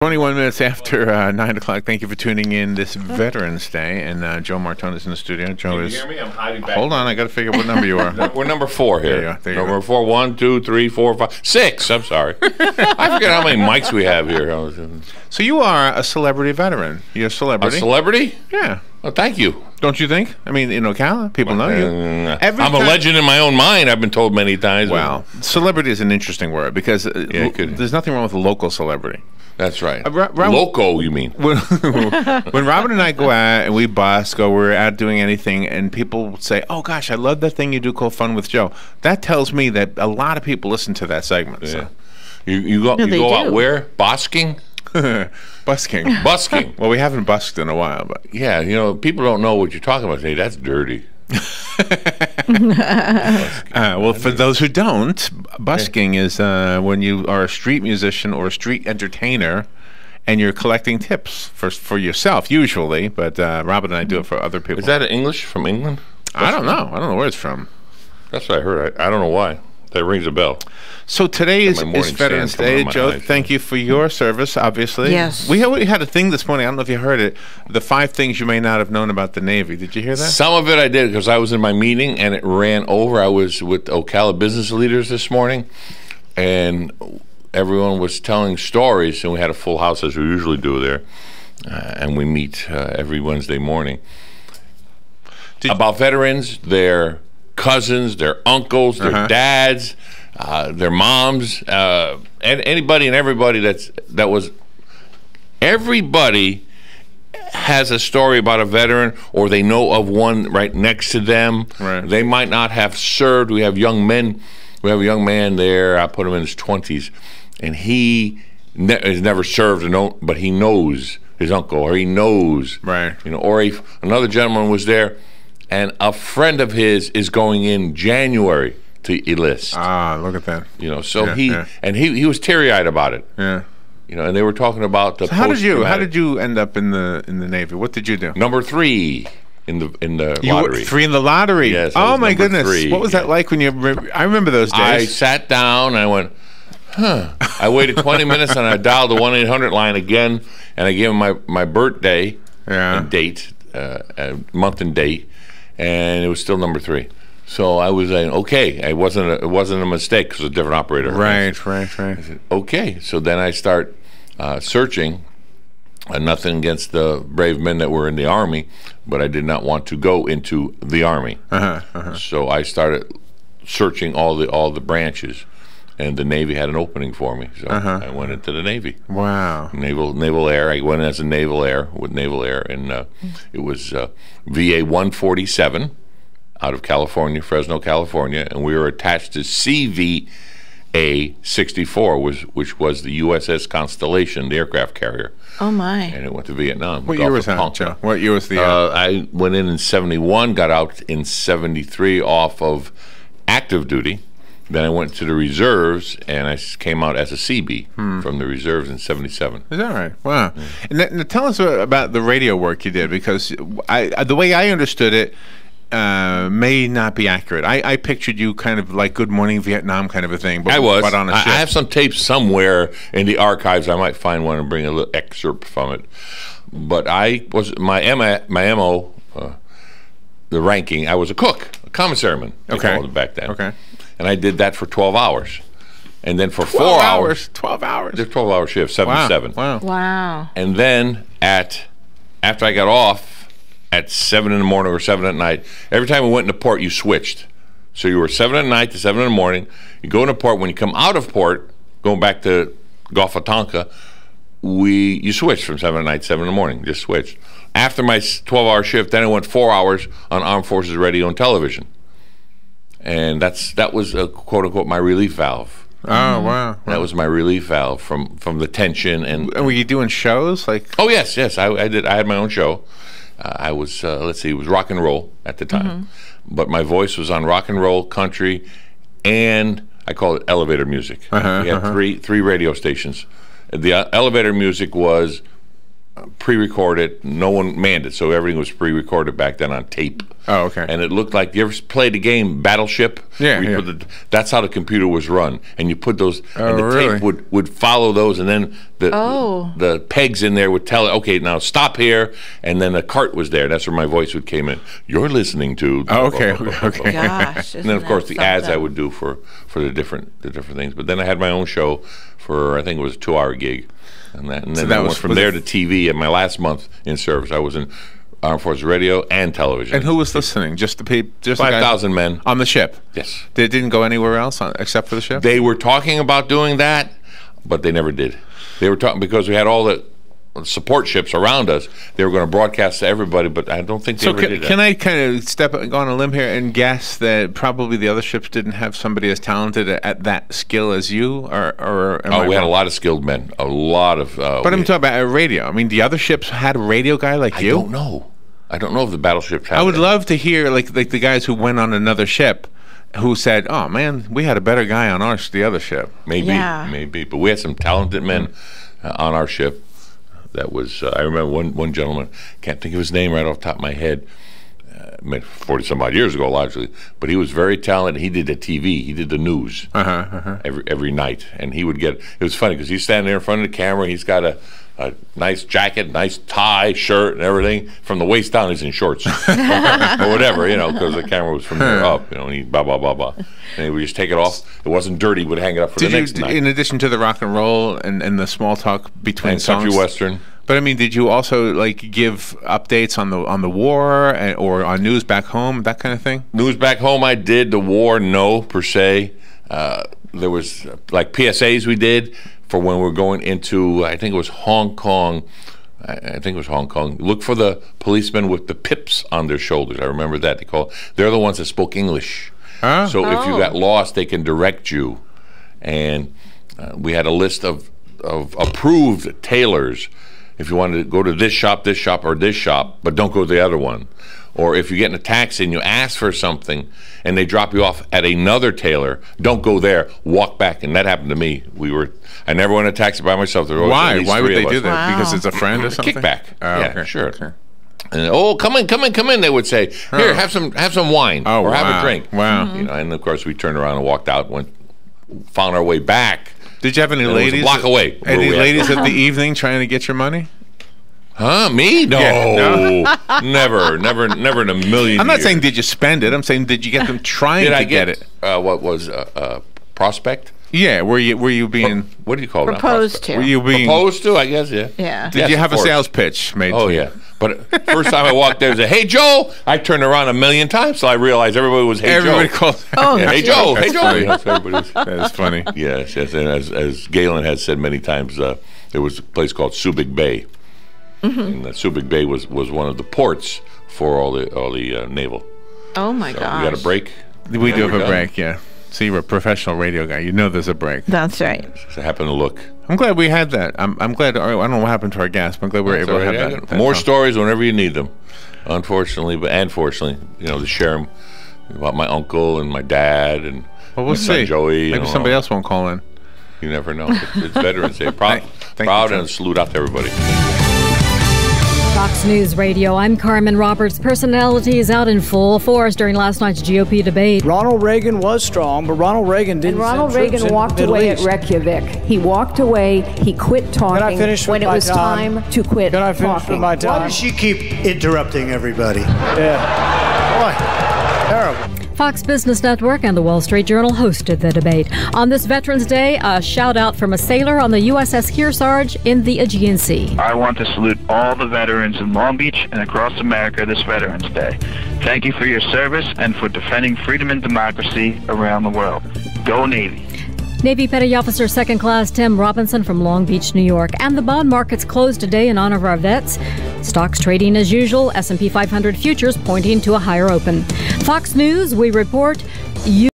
21 minutes after 9 o'clock. Thank you for tuning in this Veterans Day. And Joe Martone is in the studio. Joe Can you is. hear me? I'm hiding back. Hold on, I got to figure out what number you are. We're number 4 here. There you go. Number 4. 1, 2, 3, 4, 5, 6. I'm sorry. I forget how many mics we have here. So you are a celebrity veteran. You're a A celebrity. celebrity? Yeah. Well, thank you. Don't you think? I mean, in Ocala, people know you. I'm a legend in my own mind. I've been told many times. Well, celebrity is an interesting word because there's nothing wrong with a local celebrity. That's right. Loco, you mean? When Robin and I go out and we busk or we're out doing anything and people say, oh, gosh, I love that thing you do called Fun with Joe, that tells me that a lot of people listen to that segment. Yeah. So. You go out where? Bosking? Busking. Busking. Well, we haven't busked in a while, but yeah, you know, people don't know what you're talking about. Hey, that's dirty. Well, for those who don't, busking is when you are a street musician or a street entertainer, and you're collecting tips for yourself usually. But Robin and I do it for other people. Is that English from England? I don't know. I don't know where it's from. That's what I heard. I don't know why. That rings a bell. So today is Veterans Day. Joe, thank you for your service, obviously. Yes. We had a thing this morning. I don't know if you heard it. The 5 things you may not have known about the Navy. Did you hear that? Some of it I did because I was in my meeting and it ran over. I was with Ocala business leaders this morning, and everyone was telling stories, and we had a full house as we usually do there, and we meet every Wednesday morning. About veterans, their cousins, their uncles, their dads, their moms, and anybody and everybody everybody has a story about a veteran, or they know of one right next to them. Right. They might not have served. We have young men. We have a young man there. I put him in his 20s, and he has never served, but he knows his uncle, or he knows, right? You know, or another gentleman was there. And a friend of his is going in January to enlist. Ah, look at that. You know, so he was teary-eyed about it. Yeah. You know, and they were talking about the. So how did you end up in the Navy? What did you do? Number 3 in the lottery. 3 in the lottery. Yes. Oh my goodness. 3. What was that like when you? I remember those days. I sat down and I went, huh. I waited 20 minutes and I dialed the 1-800 line again, and I gave him my birthday and date, month and date. And it was still number 3, so I was saying, okay, it wasn't a mistake because it was a different operator. Right. I said, okay, so then I start searching. Nothing against the brave men that were in the Army, but I did not want to go into the Army. So I started searching all the branches, and the Navy had an opening for me, so I went into the Navy. Wow. Naval Air. I went as a Naval Air with Naval Air, and it was VA 147 out of California, Fresno, California, and we were attached to CVA 64, which was the USS Constellation, the aircraft carrier. Oh my! And it went to Vietnam. What year was that, Joe? What year was the? I went in 71, got out in 73 off of active duty. Then I went to the reserves, and I came out as a CB from the reserves in 77. Is that right? Wow. And tell us about the radio work you did, because the way I understood it may not be accurate. I pictured you kind of like Good Morning Vietnam kind of a thing. But, I was. But on a ship. I have some tapes somewhere in the archives. I might find one and bring a little excerpt from it. But I was my MO, the ranking. I was a cook, a commissaryman. They called it back then. Okay. And I did that for 12 hours. And then for 4 hours. 12 hours. There's 12-hour shift, 7 to 7. Wow. And then after I got off at 7 in the morning or 7 at night, every time we went into port, you switched. So you were 7 at night to 7 in the morning. You go into port. When you come out of port, going back to Gulf of Tonkin, you switched from 7 at night to 7 in the morning. Just switched. After my 12-hour shift, then I went 4 hours on Armed Forces Radio and Television. And that was quote unquote my relief valve. Oh wow! That was my relief valve from the tension. And were you doing shows like? Oh yes, I did. I had my own show. I was let's see, it was rock and roll at the time, but my voice was on rock and roll, country, and I call it elevator music. We had three radio stations. The elevator music was pre-recorded. No one manned it, so everything was pre-recorded back then on tape. Oh, okay. And it looked like, you ever played the game Battleship? Yeah, Where you yeah. put that's how the computer was run. And you put those, and the really? tape would follow those, and then the pegs in there would tell it, okay, now stop here, and then a cart was there. That's where my voice would came in. You're listening to. Oh, okay, okay. Gosh. And then, of course, the ads I something? would do for the different things. But then I had my own show for, I think it was a 2-hour gig. And then that I was went from there to TV. And my last month in service, I was in Armed Forces Radio and television. And who was listening? Just the people? Just 5,000 men. on the ship? Yes. They didn't go anywhere else except for the ship? They were talking about doing that, but they never did. They were talking because we had all the support ships around us. They were going to broadcast to everybody, but I don't think they ever did that. Can I kind of go on a limb here and guess that probably the other ships didn't have somebody as talented at that skill as you? Or we had a lot of skilled men. A lot of... but I'm talking about radio. I mean, the other ships had a radio guy like you? I don't know if the battleships had I would that. love to hear like the guys who went on another ship who said, "Oh man, we had a better guy on the other ship." Maybe. But we had some talented men on our ship. That was I remember one gentleman. Can't think of his name right off the top of my head. 40 some odd years ago, largely, but he was very talented. He did the TV. He did the news every night, and he would get. It was funny because he's standing there in front of the camera. He's got a nice jacket, nice tie, shirt, and everything. From the waist down, he's in shorts or whatever, because the camera was from there up, and he blah blah blah blah, and he would just take it off. It wasn't dirty. Would hang it up for the next night. In addition to the rock and roll and the small talk between and songs, country western. But I mean, did you also give updates on the war or on news back home, that kind of thing? News back home, I did. The war, no per se. There was like PSAs we did for when we were going into, I think it was Hong Kong. I think it was Hong Kong. Look for the policemen with the pips on their shoulders. I remember that. They're the ones that spoke English. Huh? So if you got lost, they can direct you. And we had a list of approved tailors. If you wanted to go to this shop, or this shop, but don't go to the other one. Or if you get in a taxi and you ask for something and they drop you off at another tailor, don't go there, walk back. And that happened to me. I never went in a taxi by myself. There were always at least Why would three they of do us. that? Because it's a friend or something? Kickback. Yeah, okay. sure. Okay. And come in, they would say. Here, have some wine or have a drink. Wow. And of course we turned around and walked out, found our way back. Did you have any And it was a ladies? block away where Any we had- ladies of the evening trying to get your money? Huh? Me? No. Yeah, Never in a million I'm not years. saying did you spend it. I'm saying did you get them trying Did to I get it? What was prospect? Yeah. Were you being What do you call it? Proposed to. were you being Proposed to? I guess. Yeah. Yeah. Did Yes, you of have a course. sales pitch made? Oh to you? yeah. But first time I walked there, I said, "Hey Joe!" I turned around a million times, so I realized everybody was "Hey Everybody Joe." calls. Oh, Yeah, hey gee. Joe! Hey That's Joe! funny. So everybody was- That is funny. Yes, and as Galen has said many times, there was a place called Subic Bay, and Subic Bay was one of the ports for all the naval. Oh my So gosh. we got a break. We do have we're a done. break. Yeah. So you're a professional radio guy. You know there's a break. That's right. Just happened to look. I'm glad we had that. I'm glad. I don't know what happened to our gas, but I'm glad we were That's able to all have right. that. More talk. stories whenever you need them. Unfortunately, and fortunately, to share them about my uncle and my dad and Well, my we'll son see. Joey. Maybe somebody else won't call in. You never know. It's Veterans Day. Proud Thank you, and salute out to everybody. Fox News Radio, I'm Carmen Roberts. Personalities out in full force during last night's GOP debate. Ronald Reagan was strong, but Ronald Reagan didn't. And Ronald send troops Reagan into walked the Middle away at East. Reykjavik. He walked away. He quit talking I finish when with it my was time? time to quit Can I finish talking. with my Why time? does she keep interrupting everybody? Yeah. Boy, terrible. Fox Business Network and the Wall Street Journal hosted the debate. On this Veterans Day, a shout out from a sailor on the USS Kearsarge in the Aegean Sea. I want to salute all the veterans in Long Beach and across America this Veterans Day. Thank you for your service and for defending freedom and democracy around the world. Go Navy. Navy Petty Officer Second Class Tim Robinson from Long Beach, New York. And the bond markets closed today in honor of our vets. Stocks trading as usual, S&P 500 futures pointing to a higher open. Fox News, we report you